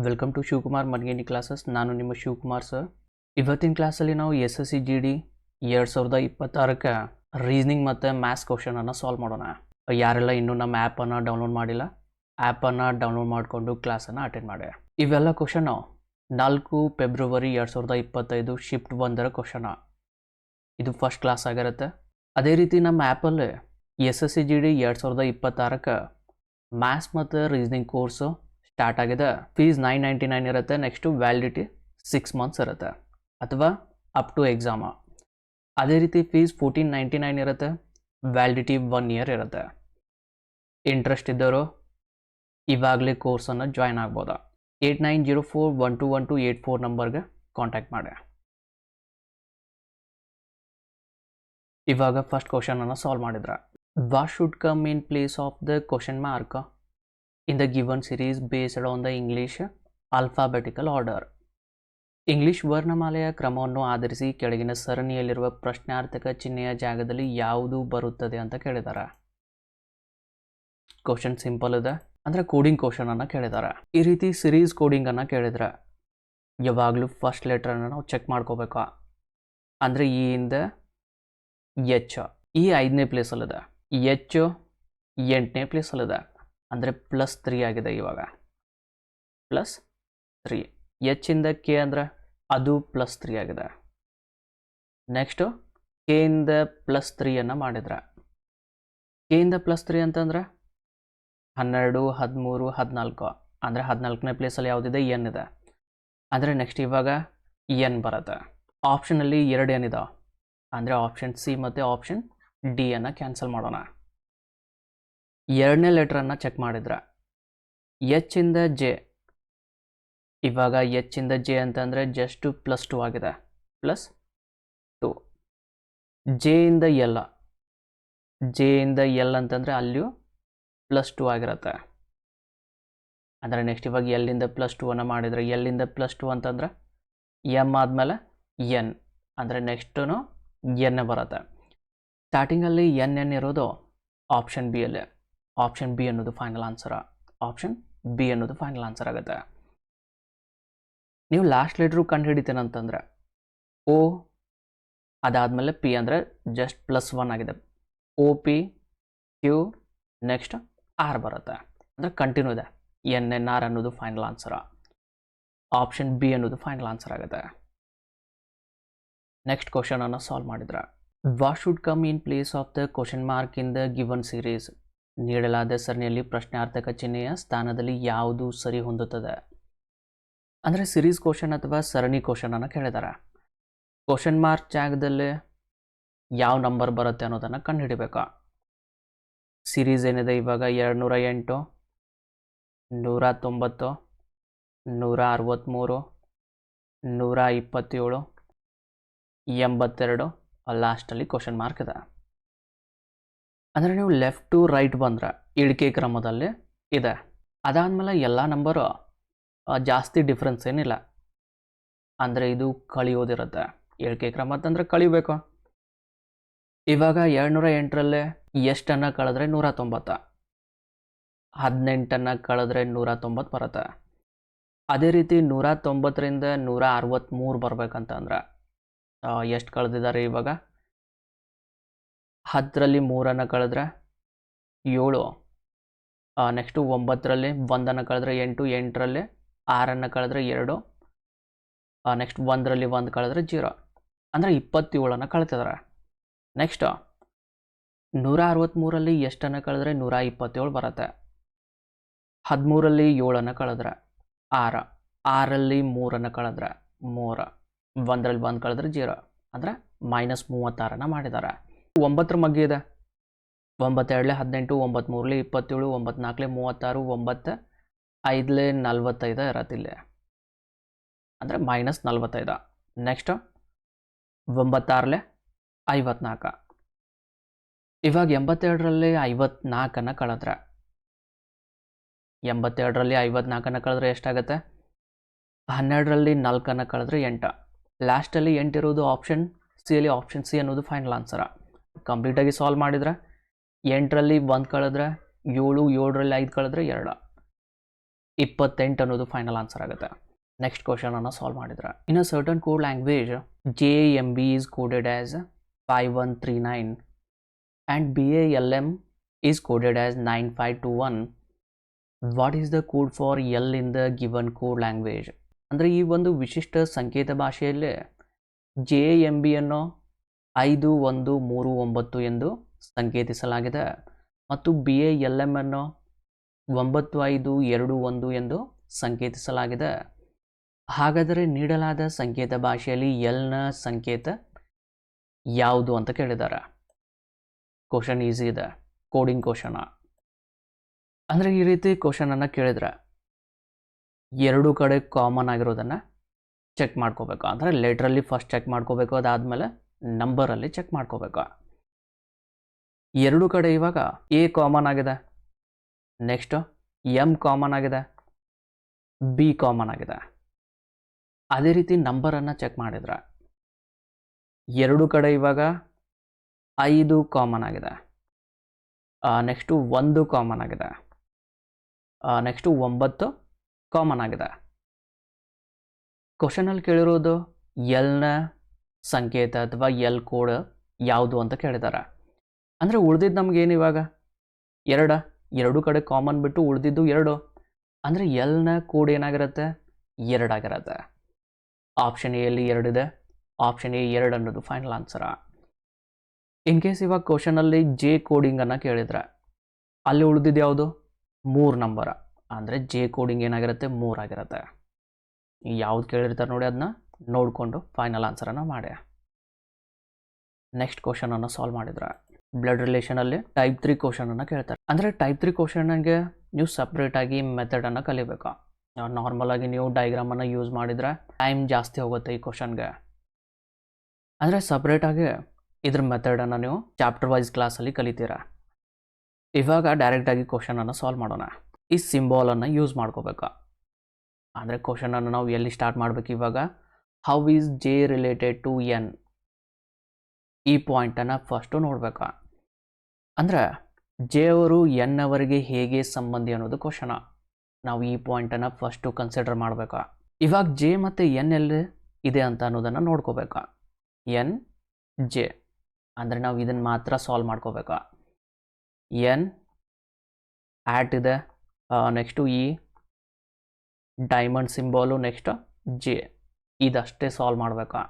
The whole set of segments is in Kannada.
Welcome to Shivakumar Mangeni classes. ನಾನು ನಿಮ್ಮ ಶಿವಕುಮಾರ್ ಸರ್. ಇವತ್ತಿನ ಕ್ಲಾಸಲ್ಲಿ ನಾವು SSC GD 2026ಕ್ಕೆ ರೀಸನಿಂಗ್ ಮತ್ತು ಮ್ಯಾಥ್ಸ್ ಕ್ವಶನನ್ನು ಸಾಲ್ವ್ ಮಾಡೋಣ. ಯಾರೆಲ್ಲ ಇನ್ನೂ ನಮ್ಮ ಆ್ಯಪನ್ನು ಡೌನ್ಲೋಡ್ ಮಾಡಿಲ್ಲ, ಆ್ಯಪನ್ನು ಡೌನ್ಲೋಡ್ ಮಾಡಿಕೊಂಡು ಕ್ಲಾಸನ್ನು ಅಟೆಂಡ್ ಮಾಡಿ. ಇವೆಲ್ಲ ಕ್ವಶನು 4 ಫೆಬ್ರವರಿ 2025 ಶಿಫ್ಟ್ 1ರ ಕ್ವಶನ. ಇದು ಫಸ್ಟ್ ಕ್ಲಾಸ್ ಆಗಿರುತ್ತೆ. ಅದೇ ರೀತಿ ನಮ್ಮ ಆ್ಯಪಲ್ಲಿ SSC GD 2026ಕ್ಕೆ ಮ್ಯಾಥ್ಸ್ ಮತ್ತು ರೀಸನಿಂಗ್ ಕೋರ್ಸು ಸ್ಟಾರ್ಟ್ ಆಗಿದೆ. ಫೀಸ್ $999 ಇರುತ್ತೆ. ನೆಕ್ಸ್ಟು ವ್ಯಾಲಿಡಿಟಿ 6 months ಇರುತ್ತೆ ಅಥವಾ ಅಪ್ ಟು ಎಕ್ಸಾಮ. ಅದೇ ರೀತಿ ಫೀಸ್ $1499 ಇರುತ್ತೆ. ವ್ಯಾಲಿಡಿಟಿ 1 year ಇರುತ್ತೆ. ಇಂಟ್ರೆಸ್ಟ್ ಇದ್ದವರು ಇವಾಗಲೇ ಕೋರ್ಸನ್ನು ಜಾಯ್ನ್ ಆಗ್ಬೋದಾ? 8904121284 ನಂಬರ್ಗೆ ಕಾಂಟ್ಯಾಕ್ಟ್ ಮಾಡಿ. ಇವಾಗ ಫಸ್ಟ್ ಕ್ವಶನನ್ನು ಸಾಲ್ವ್ ಮಾಡಿದ್ರೆ, what should come in place of the question mark in the given series based on the English alphabetical order. English ವರ್ಣಮಾಲೆಯ ಕ್ರಮವನ್ನು ಆಧರಿಸಿ ಕೆಳಗಿನ ಸರಣಿಯಲ್ಲಿರುವ ಪ್ರಶ್ನಾರ್ಥಕ ಚಿಹ್ನೆಯ ಜಾಗದಲ್ಲಿ ಯಾವುದು ಬರುತ್ತದೆ ಅಂತ ಕೇಳಿದ್ದಾರೆ. ಕ್ವಶನ್ ಸಿಂಪಲ್ ಇದೆ, ಅಂದರೆ ಕೋಡಿಂಗ್ ಕ್ವಶನನ್ನು ಕೇಳಿದ್ದಾರೆ. ಈ ರೀತಿ ಸಿರೀಸ್ ಕೋಡಿಂಗನ್ನು ಕೇಳಿದ್ರೆ ಯಾವಾಗಲೂ ಫಸ್ಟ್ ಲೆಟ್ರನ್ನು ನಾವು ಚೆಕ್ ಮಾಡ್ಕೋಬೇಕು. ಅಂದರೆ ಈ ಇಂದ ಎಚ್, ಈ 5ನೇ ಪ್ಲೇಸಲ್ಲಿದೆ, ಎಚ್ 8ನೇ ಪ್ಲೇಸಲ್ಲಿದೆ, ಅಂದರೆ +3 ಆಗಿದೆ. ಇವಾಗ +3. ಎಚ್ ಇಂದ ಕೆ ಅಂದರೆ ಅದು +3 ಆಗಿದೆ. ನೆಕ್ಸ್ಟು ಕೆ ಇಂದ +3 ಮಾಡಿದ್ರೆ, ಕೆ ಇಂದ +3 ಅಂತಂದರೆ 12, 13, 14, ಅಂದರೆ 14ನೇ ಪ್ಲೇಸಲ್ಲಿ ಯಾವುದಿದೆ? ಎನ್ ಇದೆ. ಅಂದರೆ ನೆಕ್ಸ್ಟ್ ಇವಾಗ ಎನ್ ಬರುತ್ತೆ. ಆಪ್ಷನಲ್ಲಿ 2 ಏನಿದೆ, ಅಂದರೆ ಆಪ್ಷನ್ ಸಿ ಮತ್ತು ಆಪ್ಷನ್ ಡಿ ಅನ್ನು ಕ್ಯಾನ್ಸಲ್ ಮಾಡೋಣ. 2ನೇ ಲೆಟ್ರನ್ನು ಚೆಕ್ ಮಾಡಿದ್ರೆ ಎಚ್ ಇಂದ ಜೆ. ಇವಾಗ ಎಚ್ ಇಂದ ಜೆ ಅಂತಂದರೆ ಜಸ್ಟ್ +2 ಆಗಿದೆ, +2. ಜೆ ಇಂದ ಎಲ್, ಜೆ ಇಂದ ಎಲ್ ಅಂತಂದರೆ ಅಲ್ಲಿಯೂ +2 ಆಗಿರುತ್ತೆ. ಅಂದರೆ ನೆಕ್ಸ್ಟ್ ಇವಾಗ ಎಲ್ಲಿಂದ +2 ಮಾಡಿದರೆ, ಎಲ್ಲಿಂದ +2 ಅಂತಂದರೆ ಎಮ್ ಆದಮೇಲೆ ಎನ್, ಅಂದರೆ ನೆಕ್ಸ್ಟು ಎನ್ ಬರುತ್ತೆ. ಸ್ಟಾರ್ಟಿಂಗಲ್ಲಿ ಎನ್ ಇರೋದು ಆಪ್ಷನ್ ಬಿ ಅಲ್ಲೇ. ಆಪ್ಷನ್ ಬಿ ಅನ್ನೋದು ಫೈನಲ್ ಆನ್ಸರ್. ಆಪ್ಷನ್ ಬಿ ಅನ್ನೋದು ಫೈನಲ್ ಆನ್ಸರ್ ಆಗುತ್ತೆ. ನೀವು ಲಾಸ್ಟ್ ಲೆಟ್ರು ಕಂಡು ಹಿಡಿತೇನಂತಂದರೆ ಓ, ಅದಾದಮೇಲೆ ಪಿ, ಅಂದರೆ ಜಸ್ಟ್ +1 ಆಗಿದೆ. O P Q, next R ಬರುತ್ತೆ, ಅಂದರೆ ಕಂಟಿನ್ಯೂ ಇದೆ. NNR ಅನ್ನೋದು ಫೈನಲ್ ಆನ್ಸರ್. ಆಪ್ಷನ್ ಬಿ ಅನ್ನೋದು ಫೈನಲ್ ಆನ್ಸರ್ ಆಗುತ್ತೆ. ನೆಕ್ಸ್ಟ್ ಕ್ವಶನನ್ನು ಸಾಲ್ವ್ ಮಾಡಿದ್ರೆ, what should come in place of the question mark in the given series. ನೀಡಲಾದ ಸರಣಿಯಲ್ಲಿ ಪ್ರಶ್ನಾರ್ಥಕ ಚಿಹ್ನೆಯ ಸ್ಥಾನದಲ್ಲಿ ಯಾವುದು ಸರಿ ಹೊಂದುತ್ತದೆ? ಅಂದರೆ ಸಿರೀಸ್ ಕ್ವಶನ್ ಅಥವಾ ಸರಣಿ ಕ್ವಶನನ್ನು ಕೇಳಿದ್ದಾರೆ. ಕ್ವಶನ್ ಮಾರ್ಕ್ ಜಾಗದಲ್ಲಿ ಯಾವ ನಂಬರ್ ಬರುತ್ತೆ ಅನ್ನೋದನ್ನು ಕಂಡುಹಿಡಿಬೇಕು. ಸಿರೀಸ್ ಏನಿದೆ ಇವಾಗ 208, 190, 163, 127, 82, ಲಾಸ್ಟಲ್ಲಿ ಕ್ವಶನ್ ಮಾರ್ಕ್ ಇದೆ. ಅಂದರೆ ನೀವು ಲೆಫ್ಟ್ ಟು ರೈಟ್ ಬಂದರೆ ಇಳಿಕೆ ಕ್ರಮದಲ್ಲಿ ಇದೆ. ಅದಾದಮೇಲೆ ಎಲ್ಲ ನಂಬರು ಜಾಸ್ತಿ ಡಿಫ್ರೆನ್ಸ್ ಏನಿಲ್ಲ, ಅಂದರೆ ಇದು ಕಳಿಯೋದಿರುತ್ತೆ. ಇಳಿಕೆ ಕ್ರಮ ಅಂತಂದರೆ ಕಳಿಬೇಕು. ಇವಾಗ 208ರಲ್ಲಿ ಎಷ್ಟನ್ನು ಕಳೆದ್ರೆ 190, 18 ಕಳೆದ್ರೆ 190 ಬರುತ್ತೆ. ಅದೇ ರೀತಿ 190ರಿಂದ 163 ಬರ್ಬೇಕಂತಂದ್ರೆ ಎಷ್ಟು ಕಳೆದಿದ್ದಾರೆ? ಇವಾಗ 10ರಲ್ಲಿ 3 ಕಳೆದ್ರೆ 7, ನೆಕ್ಸ್ಟು 9ರಲ್ಲಿ 1 ಕಳೆದ್ರೆ 8, 8ರಲ್ಲಿ 6 ಕಳೆದ್ರೆ 2, ನೆಕ್ಸ್ಟ್ 1ರಲ್ಲಿ 1 ಕಳೆದ್ರೆ 0, ಅಂದರೆ 27 ಕಳ್ತಿದ್ದಾರೆ. ನೆಕ್ಸ್ಟು 163ರಲ್ಲಿ ಎಷ್ಟನ್ನು ಕಳೆದ್ರೆ 127 ಬರುತ್ತೆ. 13ರಲ್ಲಿ 7 ಕಳೆದ್ರೆ 6, 6ರಲ್ಲಿ 3 ಕಳೆದ್ರೆ 3, 1ರಲ್ಲಿ 1 ಕಳೆದ್ರೆ 0, ಅಂದರೆ -36 ಮಾಡಿದ್ದಾರೆ. 9ರ ಮಗ್ಗಿ ಇದೆ. 9 2 18, 9 3 27, 9 4 36, 9 5 45 ಇರತ್ತಿಲ್ಲ, ಅಂದರೆ -45. ನೆಕ್ಸ್ಟ್ 9 6 54. ಇವಾಗ 82ರಲ್ಲಿ 54 ಕಳೆದ್ರೆ, 82ರಲ್ಲಿ 54 ಕಳೆದ್ರೆ ಎಷ್ಟಾಗುತ್ತೆ? 12ರಲ್ಲಿ 4 ಕಳೆದ್ರೆ 8. ಲಾಸ್ಟಲ್ಲಿ 8 ಇರೋದು ಆಪ್ಷನ್ ಸಿಯಲ್ಲಿ. ಆಪ್ಷನ್ ಸಿ ಅನ್ನೋದು ಫೈನಲ್ ಆನ್ಸರ್. ಕಂಪ್ಲೀಟಾಗಿ ಸಾಲ್ವ್ ಮಾಡಿದ್ರೆ 8ರಲ್ಲಿ 1 ಕಳೆದ್ರೆ 7, 7ರಲ್ಲಿ 5 ಕಳೆದ್ರೆ 2, 28 ಅನ್ನೋದು ಫೈನಲ್ ಆನ್ಸರ್ ಆಗುತ್ತೆ. ನೆಕ್ಸ್ಟ್ ಕ್ವಶನನ್ನು ಸಾಲ್ವ್ ಮಾಡಿದ್ರೆ, in a certain code language JMB is coded as 5139 and BALM is coded as 9521. What is the code for L in the given code language? ಅಂದರೆ ಈ ಒಂದು ವಿಶಿಷ್ಟ ಸಂಕೇತ ಭಾಷೆಯಲ್ಲೇ JMB ಅನ್ನು 5139 ಎಂದು ಸಂಕೇತಿಸಲಾಗಿದೆ ಮತ್ತು BALM ಅನ್ನು 9521 ಎಂದು ಸಂಕೇತಿಸಲಾಗಿದೆ. ಹಾಗಾದರೆ ನೀಡಲಾದ ಸಂಕೇತ ಭಾಷೆಯಲ್ಲಿ ಎಲ್ನ ಸಂಕೇತ ಯಾವುದು ಅಂತ ಕೇಳಿದ್ದಾರೆ. ಕ್ವಶನ್ ಈಸಿ ಇದೆ, ಕೋಡಿಂಗ್ ಕ್ವಶನ. ಅಂದರೆ ಈ ರೀತಿ ಕ್ವಶನನ್ನು ಕೇಳಿದ್ರೆ ಎರಡು ಕಡೆ ಕಾಮನ್ ಆಗಿರೋದನ್ನು ಚೆಕ್ ಮಾಡ್ಕೋಬೇಕು. ಅಂದರೆ ಲೆಟ್ರಲ್ಲಿ ಫಸ್ಟ್ ಚೆಕ್ ಮಾಡ್ಕೋಬೇಕು, ಅದಾದಮೇಲೆ ನಂಬರಲ್ಲಿ ಚೆಕ್ ಮಾಡ್ಕೋಬೇಕು. ಎರಡು ಕಡೆ ಇವಾಗ A ಕಾಮನ್ ಆಗಿದೆ, ನೆಕ್ಸ್ಟ್ M ಕಾಮನ್ ಆಗಿದೆ, B ಕಾಮನ್ ಆಗಿದೆ. ಅದೇ ರೀತಿ ನಂಬರನ್ನು ಚೆಕ್ ಮಾಡಿದ್ರೆ ಎರಡು ಕಡೆ ಇವಾಗ 5 ಕಾಮನ್ ಆಗಿದೆ, ನೆಕ್ಸ್ಟು 1 ಕಾಮನ್ ಆಗಿದೆ, ನೆಕ್ಸ್ಟು 9 ಕಾಮನ್ ಆಗಿದೆ. ಕ್ವಶನಲ್ಲಿ ಕೇಳಿರೋದು ಎಲ್ನ ಸಂಕೇತ ಅಥವಾ ಎಲ್ ಕೋಡ್ ಯಾವುದು ಅಂತ ಕೇಳಿದ್ದಾರೆ. ಅಂದರೆ ಉಳಿದಿದ್ದು ನಮಗೇನು ಇವಾಗ ಎರಡು ಕಡೆ ಕಾಮನ್ ಬಿಟ್ಟು ಉಳಿದಿದ್ದು 2. ಅಂದರೆ ಎಲ್ನ ಕೋಡ್ ಏನಾಗಿರುತ್ತೆ? 2 ಆಗಿರುತ್ತೆ. ಆಪ್ಷನ್ ಎಲ್ಲಿ 2 ಇದೆ, ಆಪ್ಷನ್ ಎ 2 ಅನ್ನೋದು ಫೈನಲ್ ಆನ್ಸರ. ಇನ್ ಕೇಸ್ ಇವಾಗ ಕ್ವಶನಲ್ಲಿ J ಕೋಡಿಂಗನ್ನು ಕೇಳಿದ್ರೆ ಅಲ್ಲಿ ಉಳಿದಿದ್ದು ಯಾವುದು? 3 ನಂಬರ. ಅಂದರೆ J ಕೋಡಿಂಗ್ ಏನಾಗಿರುತ್ತೆ? 3 ಆಗಿರುತ್ತೆ. ಯಾವ್ದು ಕೇಳಿರ್ತಾರೆ ನೋಡಿ, ಅದನ್ನ ನೋಡಿಕೊಂಡು ಫೈನಲ್ ಆನ್ಸರನ್ನು ಮಾಡಿ. ನೆಕ್ಸ್ಟ್ ಕ್ವಶನನ್ನು ಸಾಲ್ವ್ ಮಾಡಿದ್ರೆ ಬ್ಲಡ್ ರಿಲೇಷನಲ್ಲಿ ಟೈಪ್ 3 ಕ್ವಶನನ್ನು ಕೇಳ್ತಾರೆ. ಅಂದರೆ ಟೈಪ್ 3 ಕ್ವಶನ್ಗೆ ನೀವು ಸಪ್ರೇಟಾಗಿ ಮೆಥಡನ್ನು ಕಲಿಬೇಕು. ನಾರ್ಮಲಾಗಿ ನೀವು ಡೈಗ್ರಾಮನ್ನು ಯೂಸ್ ಮಾಡಿದರೆ ಟೈಮ್ ಜಾಸ್ತಿ ಹೋಗುತ್ತೆ ಈ ಕ್ವಶನ್ಗೆ. ಅಂದರೆ ಸಪ್ರೇಟಾಗಿ ಇದ್ರ ಮೆಥಡನ್ನು ನೀವು ಚಾಪ್ಟರ್ ವೈಸ್ ಕ್ಲಾಸಲ್ಲಿ ಕಲಿತೀರಾ. ಇವಾಗ ಡೈರೆಕ್ಟಾಗಿ ಕ್ವಶನನ್ನು ಸಾಲ್ವ್ ಮಾಡೋಣ. ಈ ಸಿಂಬಾಲನ್ನು ಯೂಸ್ ಮಾಡ್ಕೋಬೇಕು. ಅಂದರೆ ಕ್ವಶನನ್ನು ನಾವು ಎಲ್ಲಿ ಸ್ಟಾರ್ಟ್ ಮಾಡಬೇಕು? ಇವಾಗ how is J related to N, ಈ ಪಾಯಿಂಟನ್ನು ಫಸ್ಟು ನೋಡಬೇಕು. ಅಂದರೆ J ಅವರು N ಅವರಿಗೆ ಹೇಗೆ ಸಂಬಂಧಿ ಅನ್ನೋದು ಕ್ವಶನ. ನಾವು ಈ ಪಾಯಿಂಟನ್ನು ಫಸ್ಟು ಕನ್ಸಿಡರ್ ಮಾಡಬೇಕು. ಇವಾಗ J ಮತ್ತು N ಎಲ್ಲಿ ಇದೆ ಅಂತ ಅನ್ನೋದನ್ನು ನೋಡ್ಕೋಬೇಕು. N J ಅಂದರೆ ನಾವು ಇದನ್ನು ಮಾತ್ರ ಸಾಲ್ವ್ ಮಾಡ್ಕೋಬೇಕು. N ಆಟ್ ಇದೆ, ನೆಕ್ಸ್ಟು ಈ ಡೈಮಂಡ್ ಸಿಂಬಾಲು, ನೆಕ್ಸ್ಟ್ J, ಇದಷ್ಟೇ ಸಾಲ್ವ್ ಮಾಡಬೇಕು.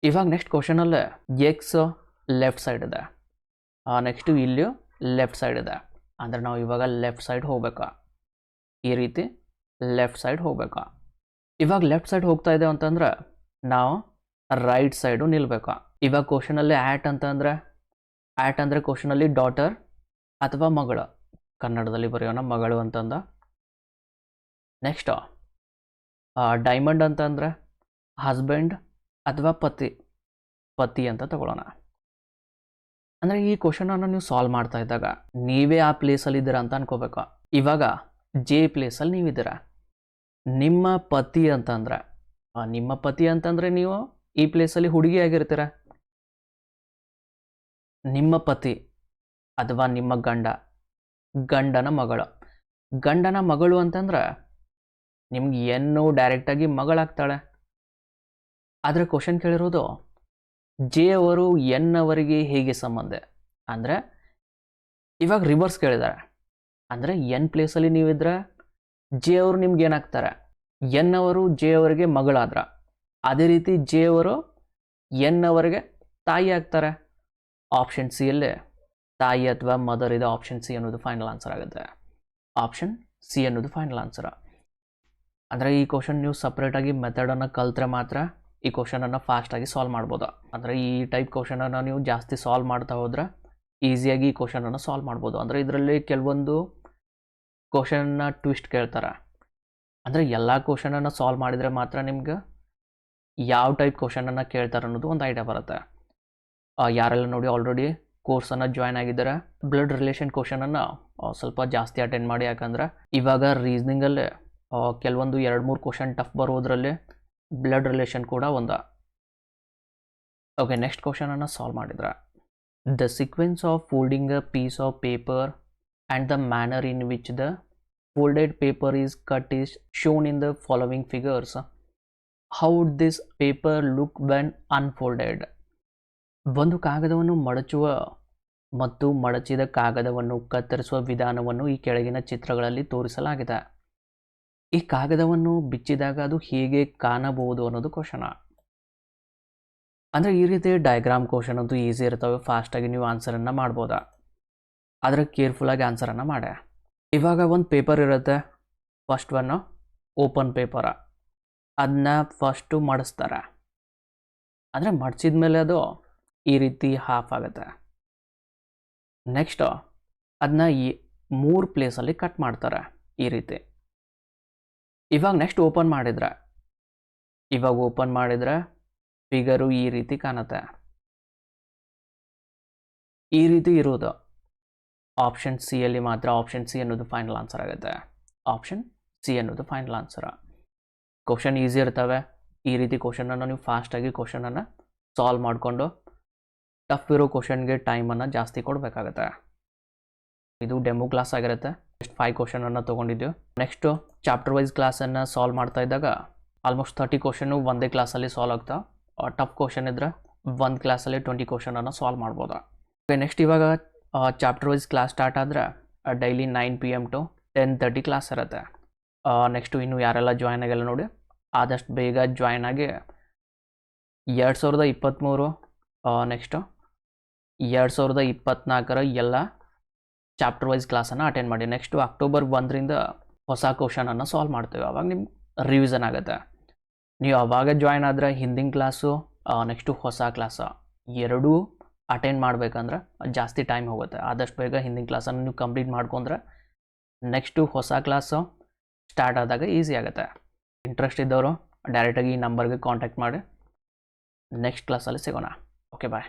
ಇವಾಗ ನೆಕ್ಸ್ಟ್ ಕ್ವಶನಲ್ಲಿ ಎಕ್ಸ್ ಲೆಫ್ಟ್ ಸೈಡ್ ಇದೆ, ನೆಕ್ಸ್ಟು ಇಲ್ಲಿಯೂ ಲೆಫ್ಟ್ ಸೈಡ್ ಇದೆ. ಅಂದರೆ ನಾವು ಇವಾಗ ಲೆಫ್ಟ್ ಸೈಡ್ ಹೋಗ್ಬೇಕು. ಈ ರೀತಿ ಲೆಫ್ಟ್ ಸೈಡ್ ಹೋಗ್ಬೇಕು. ಇವಾಗ ಲೆಫ್ಟ್ ಸೈಡ್ ಹೋಗ್ತಾ ಇದೆ ಅಂತಂದ್ರೆ ನಾವು ರೈಟ್ ಸೈಡು ನಿಲ್ಲಬೇಕು. ಇವಾಗ ಕ್ವಶನಲ್ಲಿ ಆ್ಯಟ್ ಅಂದರೆ ಕ್ವಶನಲ್ಲಿ ಡಾಟರ್ ಅಥವಾ ಮಗಳು, ಕನ್ನಡದಲ್ಲಿ ಬರೆಯೋಣ ಮಗಳು ಅಂತಂದ. ನೆಕ್ಸ್ಟ್ ಡೈಮಂಡ್ ಅಂತಂದರೆ ಹಸ್ಬೆಂಡ್ ಅಥವಾ ಪತಿ ಅಂತ ತಗೊಳ್ಳೋಣ. ಅಂದರೆ ಈ ಕ್ವಶನನ್ನು ನೀವು ಸಾಲ್ವ್ ಮಾಡ್ತಾ ಇದ್ದಾಗ ನೀವೇ ಆ ಪ್ಲೇಸಲ್ಲಿ ಇದ್ದೀರಾ ಅಂತ ಅನ್ಕೋಬೇಕು. ಇವಾಗ J ಪ್ಲೇಸಲ್ಲಿ ನೀವಿದ್ದೀರಾ. ನಿಮ್ಮ ಪತಿ ಅಂತಂದರೆ ನೀವು ಈ ಪ್ಲೇಸಲ್ಲಿ ಹುಡುಗಿ ಆಗಿರ್ತೀರ. ನಿಮ್ಮ ಪತಿ ಅಥವಾ ನಿಮ್ಮ ಗಂಡನ ಮಗಳು ಅಂತಂದ್ರೆ ನಿಮ್ಗೆ ಏನು ಡೈರೆಕ್ಟಾಗಿ ಮಗಳಾಗ್ತಾಳೆ. ಆದರೆ ಕ್ವಶನ್ ಕೇಳಿರೋದು J ಅವರು N ಅವರಿಗೆ ಹೇಗೆ ಸಂಬಂಧ? ಅಂದರೆ ಇವಾಗ ರಿವರ್ಸ್ ಕೇಳಿದ್ದಾರೆ. ಅಂದರೆ N ಪ್ಲೇಸಲ್ಲಿ ನೀವಿದ್ರೆ J ಅವರು ನಿಮ್ಗೆ ಏನಾಗ್ತಾರೆ? N ಅವರು J ಅವರಿಗೆ ಮಗಳಾದ್ರ, ಅದೇ ರೀತಿ J ಅವರು N ಅವರಿಗೆ ತಾಯಿ ಆಗ್ತಾರೆ. ಆಪ್ಷನ್ ಸಿ ಯಲ್ಲೇ ತಾಯಿ ಅಥವಾ ಮದರ್ ಇದೆ. ಆಪ್ಷನ್ ಸಿ ಅನ್ನೋದು ಫೈನಲ್ ಆನ್ಸರ್ ಆಗುತ್ತೆ. ಆಪ್ಷನ್ ಸಿ ಅನ್ನೋದು ಫೈನಲ್ ಆನ್ಸರ್. ಅಂದರೆ ಈ ಕ್ವಶನ್ ನೀವು ಸಪ್ರೇಟಾಗಿ ಮೆಥಡನ್ನು ಕಲ್ತ್ರೆ ಮಾತ್ರ ಈ ಕ್ವಶನನ್ನು ಫಾಸ್ಟಾಗಿ ಸಾಲ್ವ್ ಮಾಡ್ಬೋದು. ಅಂದರೆ ಈ ಟೈಪ್ ಕ್ವಶನನ್ನು ನೀವು ಜಾಸ್ತಿ ಸಾಲ್ವ್ ಮಾಡ್ತಾ ಹೋದರೆ ಈಸಿಯಾಗಿ ಈ ಕ್ವಶನನ್ನು ಸಾಲ್ವ್ ಮಾಡ್ಬೋದು. ಅಂದರೆ ಇದರಲ್ಲಿ ಕೆಲವೊಂದು ಕ್ವಶನ್ನ ಟ್ವಿಸ್ಟ್ ಕೇಳ್ತಾರೆ. ಅಂದರೆ ಎಲ್ಲ ಕ್ವಶನನ್ನು ಸಾಲ್ವ್ ಮಾಡಿದರೆ ಮಾತ್ರ ನಿಮ್ಗೆ ಯಾವ ಟೈಪ್ ಕ್ವಶನನ್ನು ಕೇಳ್ತಾರೆ ಅನ್ನೋದು ಒಂದು ಐಡಿಯಾ ಬರುತ್ತೆ. ಯಾರೆಲ್ಲ ನೋಡಿ ಆಲ್ರೆಡಿ ಕೋರ್ಸನ್ನು ಜಾಯ್ನ್ ಆಗಿದ್ದಾರೆ, ಬ್ಲಡ್ ರಿಲೇಷನ್ ಕ್ವಶನನ್ನು ಸ್ವಲ್ಪ ಜಾಸ್ತಿ ಅಟೆಂಡ್ ಮಾಡಿ. ಯಾಕಂದರೆ ಇವಾಗ ರೀಸ್ನಿಂಗಲ್ಲೇ ಕೆಲವೊಂದು 2-3 ಕ್ವಶನ್ ಟಫ್ ಬರೋದ್ರಲ್ಲಿ ಬ್ಲಡ್ ರಿಲೇಷನ್ ಕೂಡ ಒಂದು. ಓಕೆ, ನೆಕ್ಸ್ಟ್ ಕ್ವಶನನ್ನು ಸಾಲ್ವ್ ಮಾಡಿದ್ರೆ the sequence of folding a piece of paper and the manner in which the folded paper is cut is shown in the following figures. How would this paper look when unfolded? ಒಂದು ಕಾಗದವನ್ನು ಮಡಚುವ ಮತ್ತು ಮಡಚಿದ ಕಾಗದವನ್ನು ಕತ್ತರಿಸುವ ವಿಧಾನವನ್ನು ಈ ಕೆಳಗಿನ ಚಿತ್ರಗಳಲ್ಲಿ ತೋರಿಸಲಾಗಿದೆ. ಈ ಕಾಗದವನ್ನು ಬಿಚ್ಚಿದಾಗ ಅದು ಹೇಗೆ ಕಾಣಬಹುದು ಅನ್ನೋದು ಕ್ವಶನ. ಅಂದರೆ ಈ ರೀತಿ ಡಯಾಗ್ರಾಮ್ ಕ್ವಶನ್ ಅಂತೂ ಈಸಿ ಇರ್ತವೆ, ಫಾಸ್ಟಾಗಿ ನೀವು ಆನ್ಸರನ್ನು ಮಾಡ್ಬೋದಾ, ಆದರೆ ಕೇರ್ಫುಲ್ಲಾಗಿ ಆನ್ಸರನ್ನು ಮಾಡಿ. ಇವಾಗ ಒಂದು ಪೇಪರ್ ಇರುತ್ತೆ, ಫಸ್ಟ್ ಒನ್ನು ಓಪನ್ ಪೇಪರ, ಅದನ್ನ ಫಸ್ಟು ಮಡಿಸ್ತಾರೆ. ಅಂದರೆ ಮಡಿಸಿದ ಮೇಲೆ ಅದು ಈ ರೀತಿ ಹಾಫ್ ಆಗುತ್ತೆ. ನೆಕ್ಸ್ಟು ಅದನ್ನ ಈ 3 ಪ್ಲೇಸಲ್ಲಿ ಕಟ್ ಮಾಡ್ತಾರೆ ಈ ರೀತಿ. ಇವಾಗ ನೆಕ್ಸ್ಟ್ ಓಪನ್ ಮಾಡಿದರೆ ಫಿಗರು ಈ ರೀತಿ ಕಾಣುತ್ತೆ. ಈ ರೀತಿ ಇರೋದು ಆಪ್ಷನ್ ಸಿ ಅಲ್ಲಿ ಮಾತ್ರ. ಆಪ್ಷನ್ ಸಿ ಅನ್ನೋದು ಫೈನಲ್ ಆನ್ಸರ್ ಆಗುತ್ತೆ. ಆಪ್ಷನ್ ಸಿ ಅನ್ನೋದು ಫೈನಲ್ ಆನ್ಸರ್. ಕ್ವಶನ್ ಈಸಿ ಇರ್ತವೆ. ಈ ರೀತಿ ಕ್ವಶನನ್ನು ನೀವು ಫಾಸ್ಟಾಗಿ ಕ್ವಶನನ್ನು ಸಾಲ್ವ್ ಮಾಡಿಕೊಂಡು ಟಫ್ ಇರೋ ಕ್ವಶನ್ಗೆ ಟೈಮನ್ನು ಜಾಸ್ತಿ ಕೊಡಬೇಕಾಗತ್ತೆ. ಇದು ಡೆಮೋ ಕ್ಲಾಸ್ ಆಗಿರುತ್ತೆ. ಜಸ್ಟ್ 5 ಕ್ವಶನನ್ನು ತೊಗೊಂಡಿದ್ದೆವು. ನೆಕ್ಸ್ಟು ಚಾಪ್ಟರ್ ವೈಸ್ ಕ್ಲಾಸನ್ನು ಸಾಲ್ವ್ ಮಾಡ್ತಾ ಇದ್ದಾಗ ಆಲ್ಮೋಸ್ಟ್ 30 ಕ್ವಶನು ಒಂದೇ ಕ್ಲಾಸಲ್ಲಿ ಸಾಲ್ವ್ ಆಗ್ತಾವೆ. ಟಫ್ ಕ್ವಶನ್ ಇದ್ದರೆ ಒಂದು ಕ್ಲಾಸಲ್ಲಿ 20 ಕ್ವಶನನ್ನು ಸಾಲ್ವ್ ಮಾಡ್ಬೋದು. ಓಕೆ, ನೆಕ್ಸ್ಟ್ ಇವಾಗ ಚಾಪ್ಟರ್ ವೈಸ್ ಕ್ಲಾಸ್ ಸ್ಟಾರ್ಟ್ ಆದರೆ ಡೈಲಿ 9 PM to 10:30 ಕ್ಲಾಸ್ ಇರುತ್ತೆ. ನೆಕ್ಸ್ಟು ಇನ್ನು ಯಾರೆಲ್ಲ ಜಾಯ್ನ್ ಆಗಿಲ್ಲ ನೋಡಿ, ಆದಷ್ಟು ಬೇಗ ಜಾಯ್ನ್ ಆಗಿ 2023 ನೆಕ್ಸ್ಟು 2024 ಎಲ್ಲ ಚಾಪ್ಟರ್ ವೈಸ್ ಕ್ಲಾಸನ್ನು ಅಟೆಂಡ್ ಮಾಡಿ. ನೆಕ್ಸ್ಟು ಅಕ್ಟೋಬರ್ 1ರಿಂದ ಹೊಸ ಕ್ವಶನನ್ನು ಸಾಲ್ವ್ ಮಾಡ್ತೇವೆ. ಆವಾಗ ನಿಮ್ಗೆ ರಿವಿಷನ್ ಆಗುತ್ತೆ. ನೀವು ಆವಾಗ ಜಾಯ್ನ್ ಆದರೆ ಹಿಂದಿನ ಕ್ಲಾಸು ನೆಕ್ಸ್ಟು ಹೊಸ ಕ್ಲಾಸು ಎರಡೂ ಅಟೆಂಡ್ ಮಾಡಬೇಕಂದ್ರೆ ಜಾಸ್ತಿ ಟೈಮ್ ಹೋಗುತ್ತೆ. ಆದಷ್ಟು ಬೇಗ ಹಿಂದಿನ ಕ್ಲಾಸನ್ನು ನೀವು ಕಂಪ್ಲೀಟ್ ಮಾಡ್ಕೊಂಡ್ರೆ ನೆಕ್ಸ್ಟು ಹೊಸ ಕ್ಲಾಸು ಸ್ಟಾರ್ಟ್ ಆದಾಗ ಈಸಿ ಆಗುತ್ತೆ. ಇಂಟ್ರೆಸ್ಟ್ ಇದ್ದವರು ಡೈರೆಕ್ಟಾಗಿ ಈ ನಂಬರ್ಗೆ ಕಾಂಟ್ಯಾಕ್ಟ್ ಮಾಡಿ. ನೆಕ್ಸ್ಟ್ ಕ್ಲಾಸಲ್ಲಿ ಸಿಗೋಣ. ಓಕೆ, ಬಾಯ್.